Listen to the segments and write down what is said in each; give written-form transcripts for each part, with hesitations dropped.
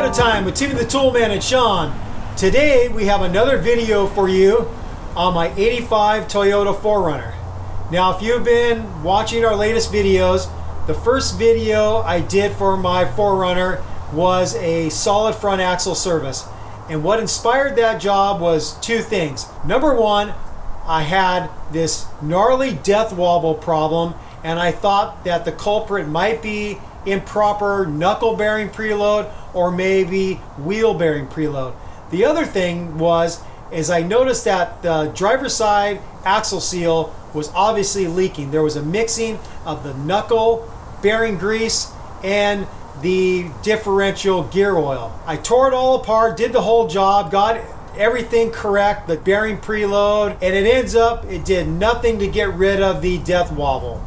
Motor Time with Timmy the Toolman and Sean. Today we have another video for you on my 85 Toyota 4Runner. Now if you've been watching our latest videos, the first video I did for my 4Runner was a solid front axle service. And what inspired that job was two things. Number one, I had this gnarly death wobble problem and I thought that the culprit might be improper knuckle bearing preload or maybe wheel bearing preload. The other thing is I noticed that the driver's side axle seal was obviously leaking. There was a mixing of the knuckle bearing grease and the differential gear oil. I tore it all apart, did the whole job, got everything correct, the bearing preload, and it did nothing to get rid of the death wobble.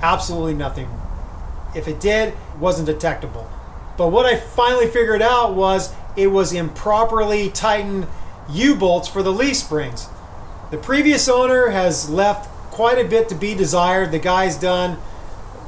Absolutely nothing. If it did, it wasn't detectable. But what I finally figured out was it was improperly tightened U-bolts for the leaf springs. The previous owner has left quite a bit to be desired. The guy's done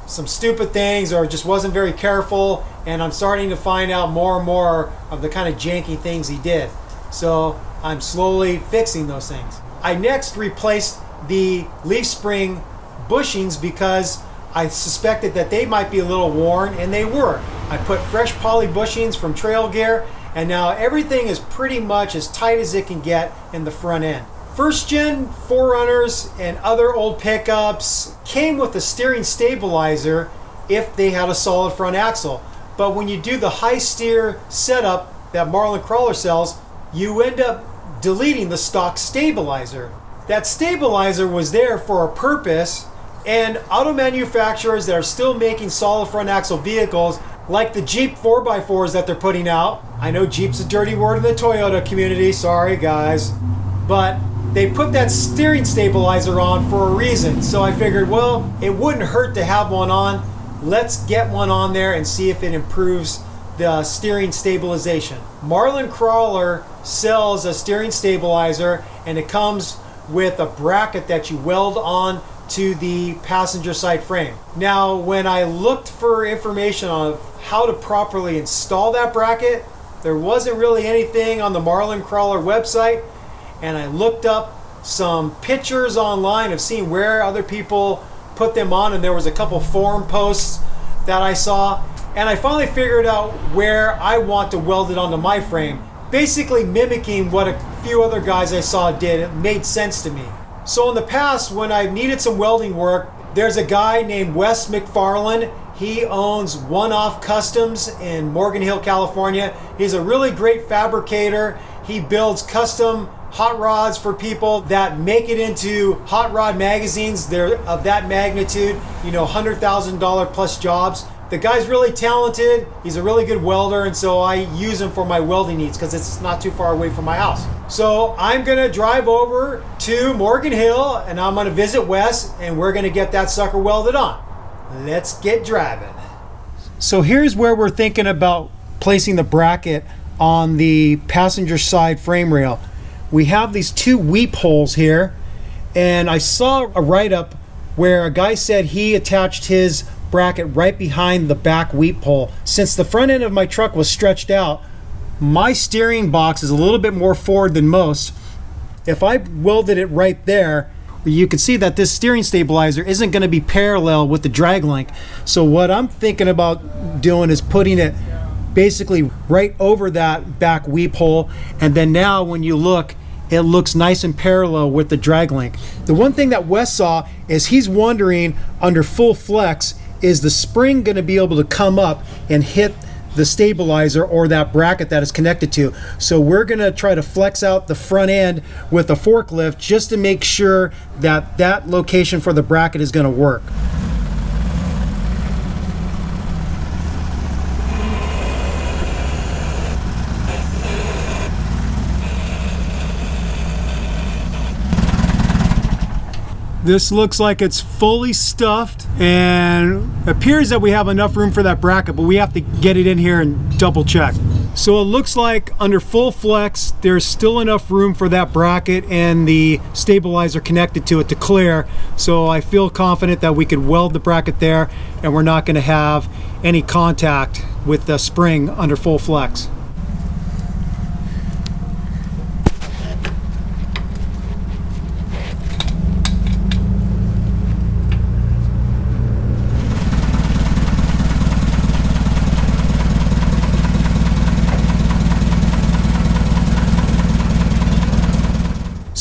some stupid things or just wasn't very careful, and I'm starting to find out more and more of the kind of janky things he did. So I'm slowly fixing those things. I next replaced the leaf spring bushings because I suspected that they might be a little worn, and they were. I put fresh poly bushings from Trail Gear, and now everything is pretty much as tight as it can get in the front end. First gen 4Runners and other old pickups came with a steering stabilizer if they had a solid front axle. But when you do the high steer setup that Marlin Crawler sells, you end up deleting the stock stabilizer. That stabilizer was there for a purpose, and auto manufacturers that are still making solid front axle vehicles, like the Jeep 4x4s that they're putting out. I know Jeep's a dirty word in the Toyota community, sorry guys. But they put that steering stabilizer on for a reason. So I figured, well, it wouldn't hurt to have one on. Let's get one on there and see if it improves the steering stabilization. Marlin Crawler sells a steering stabilizer, and it comes with a bracket that you weld on to the passenger side frame. Now, when I looked for information on how to properly install that bracket, there wasn't really anything on the Marlin Crawler website, and I looked up some pictures online of seeing where other people put them on, and there was a couple forum posts that I saw, and I finally figured out where I want to weld it onto my frame, basically mimicking what a few other guys I saw did. It made sense to me. So in the past, when I needed some welding work, there's a guy named Wes McFarland. He owns One Off Customs in Morgan Hill, California. He's a really great fabricator. He builds custom hot rods for people that make it into hot rod magazines. They're of that magnitude, you know, $100,000 plus jobs. The guy's really talented. He's a really good welder, and so I use him for my welding needs because it's not too far away from my house. So I'm gonna drive over to Morgan Hill and I'm gonna visit Wes, and we're gonna get that sucker welded on. Let's get driving. So here's where we're thinking about placing the bracket on the passenger side frame rail. We have these two weep holes here, and I saw a write-up where a guy said he attached his bracket right behind the back weep hole. Since the front end of my truck was stretched out, my steering box is a little bit more forward than most. If I welded it right there, you can see that this steering stabilizer isn't going to be parallel with the drag link. So what I'm thinking about doing is putting it basically right over that back weep hole, and then now when you look, it looks nice and parallel with the drag link. The one thing that Wes saw is he's wondering, under full flex, is the spring going to be able to come up and hit the stabilizer or that bracket that is connected to. So we're going to try to flex out the front end with a forklift just to make sure that that location for the bracket is going to work. This looks like it's fully stuffed, and appears that we have enough room for that bracket, but we have to get it in here and double check. So it looks like under full flex, there's still enough room for that bracket and the stabilizer connected to it to clear. So I feel confident that we could weld the bracket there, and we're not going to have any contact with the spring under full flex.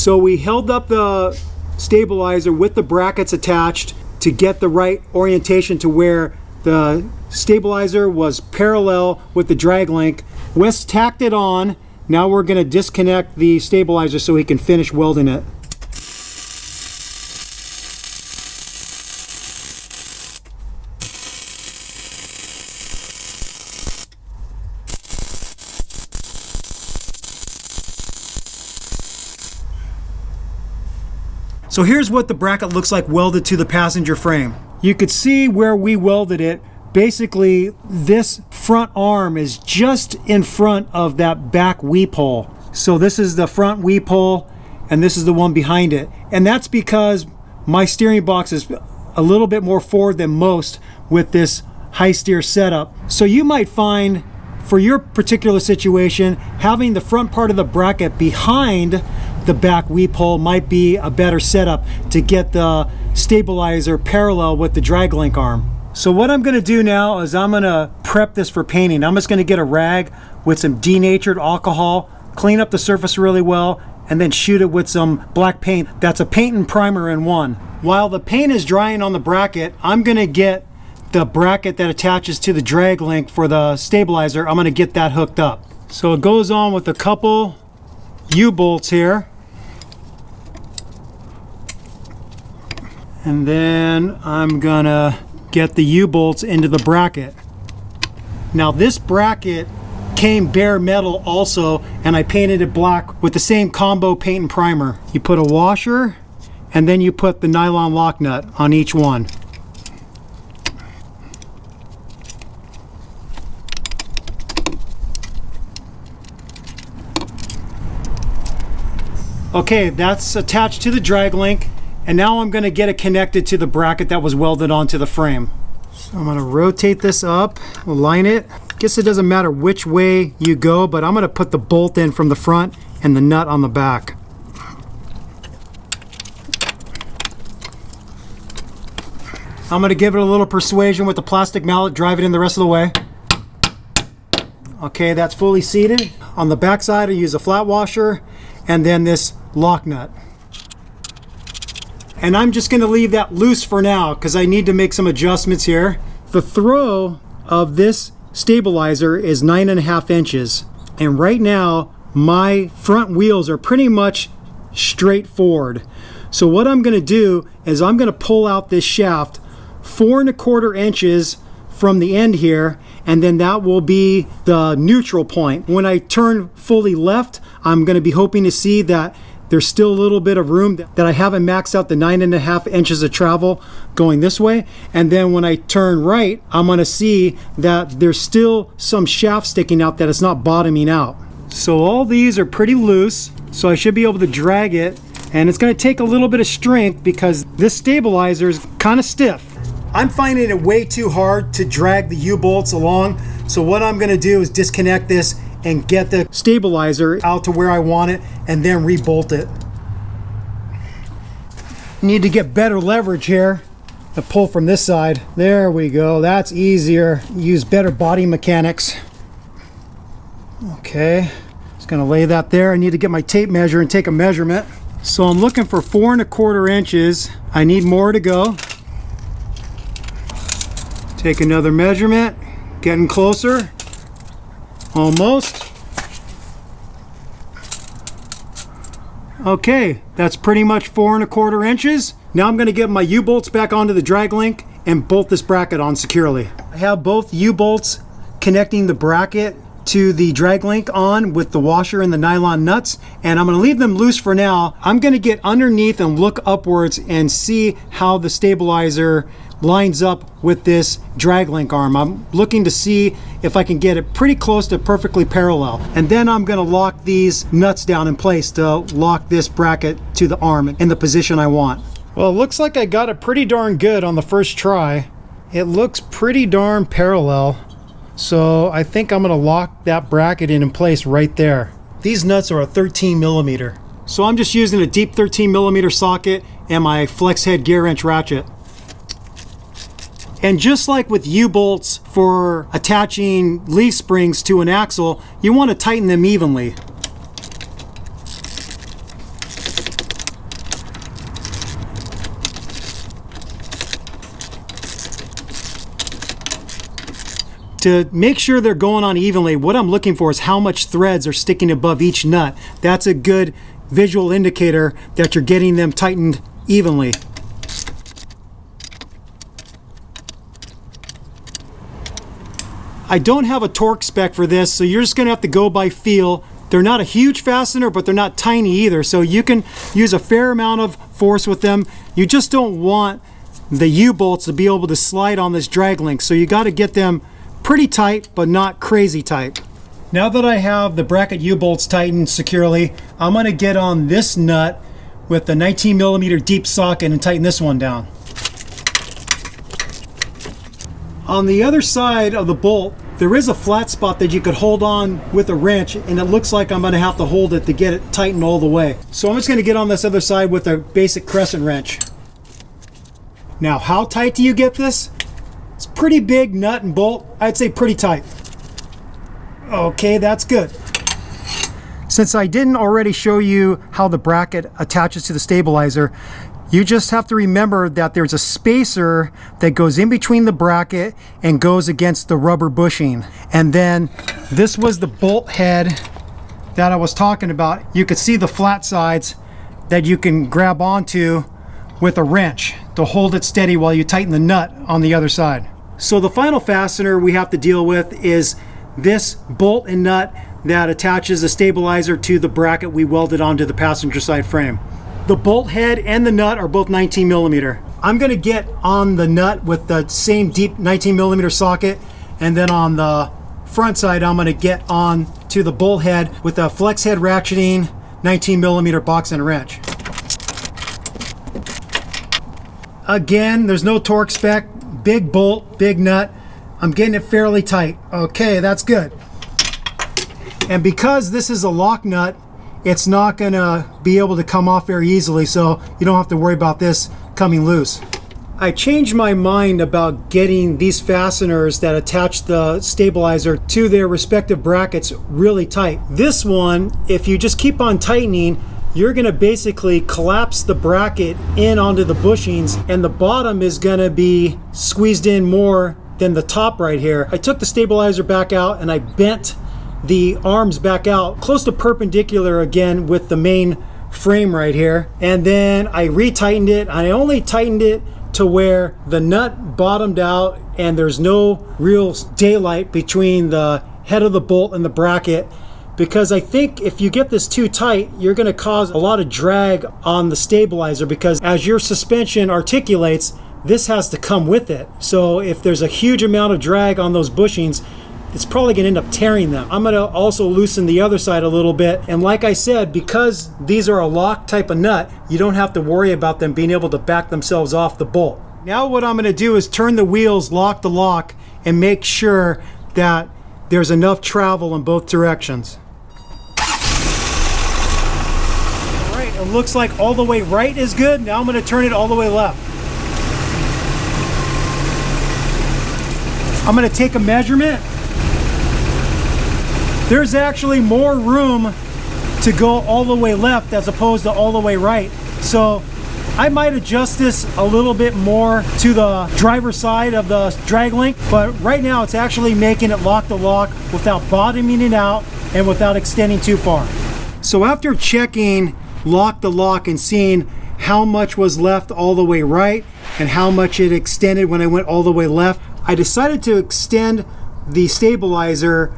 So we held up the stabilizer with the brackets attached to get the right orientation to where the stabilizer was parallel with the drag link. Wes tacked it on. Now we're going to disconnect the stabilizer so he can finish welding it. So here's what the bracket looks like welded to the passenger frame. You could see where we welded it. Basically, this front arm is just in front of that back weep hole. So this is the front weep hole, and this is the one behind it. And that's because my steering box is a little bit more forward than most with this high steer setup. So you might find, for your particular situation, having the front part of the bracket behind the back weep hole might be a better setup to get the stabilizer parallel with the drag link arm. So what I'm going to do now is I'm going to prep this for painting. I'm just going to get a rag with some denatured alcohol, clean up the surface really well, and then shoot it with some black paint. That's a paint and primer in one. While the paint is drying on the bracket, I'm going to get the bracket that attaches to the drag link for the stabilizer. I'm going to get that hooked up. So it goes on with a couple U-bolts here. And then I'm gonna get the U-bolts into the bracket. Now this bracket came bare metal also, and I painted it black with the same combo paint and primer. You put a washer, and then you put the nylon lock nut on each one. Okay, that's attached to the drag link. And now I'm going to get it connected to the bracket that was welded onto the frame. So I'm going to rotate this up, align it. Guess it doesn't matter which way you go, but I'm going to put the bolt in from the front and the nut on the back. I'm going to give it a little persuasion with the plastic mallet, drive it in the rest of the way. Okay, that's fully seated. On the back side, I use a flat washer and then this lock nut. And I'm just going to leave that loose for now because I need to make some adjustments here. The throw of this stabilizer is 9.5 inches. And right now, my front wheels are pretty much straight forward. So what I'm going to do is I'm going to pull out this shaft 4.25 inches from the end here, and then that will be the neutral point. When I turn fully left, I'm going to be hoping to see that there's still a little bit of room that I haven't maxed out the 9.5 inches of travel going this way. And then when I turn right, I'm going to see that there's still some shaft sticking out that it's not bottoming out. So all these are pretty loose, so I should be able to drag it. And it's going to take a little bit of strength because this stabilizer is kind of stiff. I'm finding it way too hard to drag the U-bolts along. So what I'm going to do is disconnect this and get the stabilizer out to where I want it and then re-bolt it. Need to get better leverage here to pull from this side. There we go, that's easier. Use better body mechanics. Okay, just gonna lay that there. I need to get my tape measure and take a measurement. So I'm looking for 4.25 inches. I need more to go. Take another measurement, getting closer. Almost. Okay, that's pretty much 4.25 inches. Now I'm going to get my U-bolts back onto the drag link and bolt this bracket on securely. I have both U-bolts connecting the bracket to the drag link on with the washer and the nylon nuts, and I'm going to leave them loose for now. I'm going to get underneath and look upwards and see how the stabilizer lines up with this drag link arm. I'm looking to see if I can get it pretty close to perfectly parallel. And then I'm going to lock these nuts down in place to lock this bracket to the arm in the position I want. Well, it looks like I got it pretty darn good on the first try. It looks pretty darn parallel. So I think I'm going to lock that bracket in place right there. These nuts are a 13 millimeter. So I'm just using a deep 13 millimeter socket and my flex head gear wrench ratchet. And just like with U-bolts for attaching leaf springs to an axle, you want to tighten them evenly. To make sure they're going on evenly, what I'm looking for is how much threads are sticking above each nut. That's a good visual indicator that you're getting them tightened evenly. I don't have a torque spec for this, so you're just going to have to go by feel. They're not a huge fastener, but they're not tiny either, so you can use a fair amount of force with them. You just don't want the U-bolts to be able to slide on this drag link, so you got to get them pretty tight, but not crazy tight. Now that I have the bracket U-bolts tightened securely, I'm going to get on this nut with the 19mm deep socket and tighten this one down. On the other side of the bolt, there is a flat spot that you could hold on with a wrench, and it looks like I'm going to have to hold it to get it tightened all the way. So I'm just going to get on this other side with a basic crescent wrench. Now, how tight do you get this? It's pretty big nut and bolt. I'd say pretty tight. Okay, that's good. Since I didn't already show you how the bracket attaches to the stabilizer, you just have to remember that there's a spacer that goes in between the bracket and goes against the rubber bushing. And then this was the bolt head that I was talking about. You could see the flat sides that you can grab onto with a wrench to hold it steady while you tighten the nut on the other side. So the final fastener we have to deal with is this bolt and nut that attaches the stabilizer to the bracket we welded onto the passenger side frame. The bolt head and the nut are both 19mm. I'm going to get on the nut with the same deep 19mm socket, and then on the front side I'm going to get on to the bolt head with a flex head ratcheting 19mm box and wrench. Again, there's no torque spec. Big bolt, big nut. I'm getting it fairly tight. Okay, that's good. And because this is a lock nut, it's not gonna be able to come off very easily, so you don't have to worry about this coming loose. I changed my mind about getting these fasteners that attach the stabilizer to their respective brackets really tight. This one, if you just keep on tightening, you're going to basically collapse the bracket in onto the bushings, and the bottom is going to be squeezed in more than the top right here. I took the stabilizer back out and I bent the arms back out close to perpendicular again with the main frame right here, and then I retightened it. I only tightened it to where the nut bottomed out and there's no real daylight between the head of the bolt and the bracket, because I think if you get this too tight, you're going to cause a lot of drag on the stabilizer, because as your suspension articulates, this has to come with it. So if there's a huge amount of drag on those bushings, it's probably going to end up tearing them. I'm going to also loosen the other side a little bit. And like I said, because these are a lock type of nut, you don't have to worry about them being able to back themselves off the bolt. Now what I'm going to do is turn the wheels lock to lock and make sure that there's enough travel in both directions. It looks like all the way right is good. Now I'm going to turn it all the way left. I'm going to take a measurement. There's actually more room to go all the way left as opposed to all the way right. So I might adjust this a little bit more to the driver's side of the drag link, but right now it's actually making it lock to lock without bottoming it out and without extending too far. So after checking lock to lock and seeing how much was left all the way right and how much it extended when I went all the way left, I decided to extend the stabilizer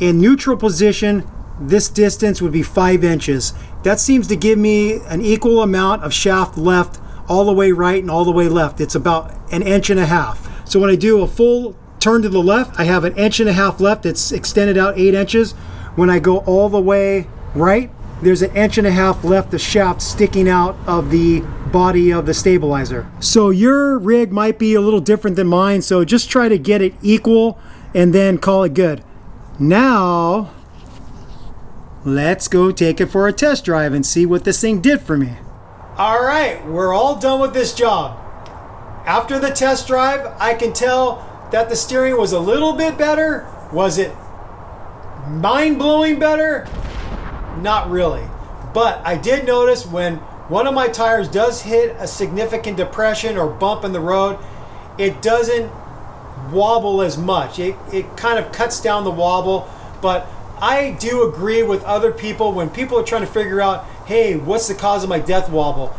in neutral position. This distance would be 5 inches. That seems to give me an equal amount of shaft left all the way right and all the way left. It's about 1.5 inches. So when I do a full turn to the left, I have 1.5 inches left. It's extended out 8 inches. When I go all the way right, there's 1.5 inches left of shaft sticking out of the body of the stabilizer. So your rig might be a little different than mine, so just try to get it equal and then call it good. Now let's go take it for a test drive and see what this thing did for me. All right, we're all done with this job. After the test drive, I can tell that the steering was a little bit better. Was it mind-blowing better? Not really, but I did notice when one of my tires does hit a significant depression or bump in the road, it doesn't wobble as much. It kind of cuts down the wobble, but I do agree with other people when people are trying to figure out, hey, what's the cause of my death wobble?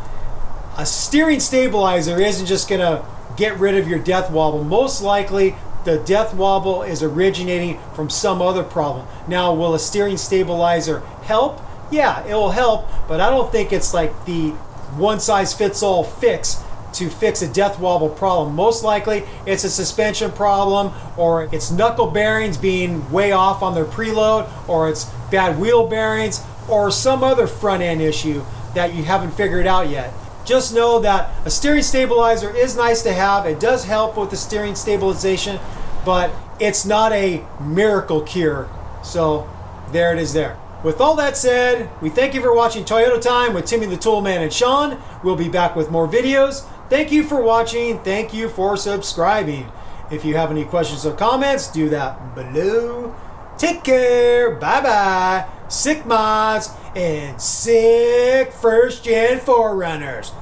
A steering stabilizer isn't just going to get rid of your death wobble. Most likely, the death wobble is originating from some other problem. Now, will a steering stabilizer help? Yeah, it will help, but I don't think it's like the one-size-fits-all fix to fix a death wobble problem. Most likely, it's a suspension problem, or it's knuckle bearings being way off on their preload, or it's bad wheel bearings, or some other front-end issue that you haven't figured out yet. Just know that a steering stabilizer is nice to have. It does help with the steering stabilization, but it's not a miracle cure. So there it is there. With all that said, we thank you for watching Toyota Time with Timmy the Toolman and Sean. We'll be back with more videos. Thank you for watching. Thank you for subscribing. If you have any questions or comments, do that below. Take care. Bye-bye. Sick mods and sick first-gen 4Runners.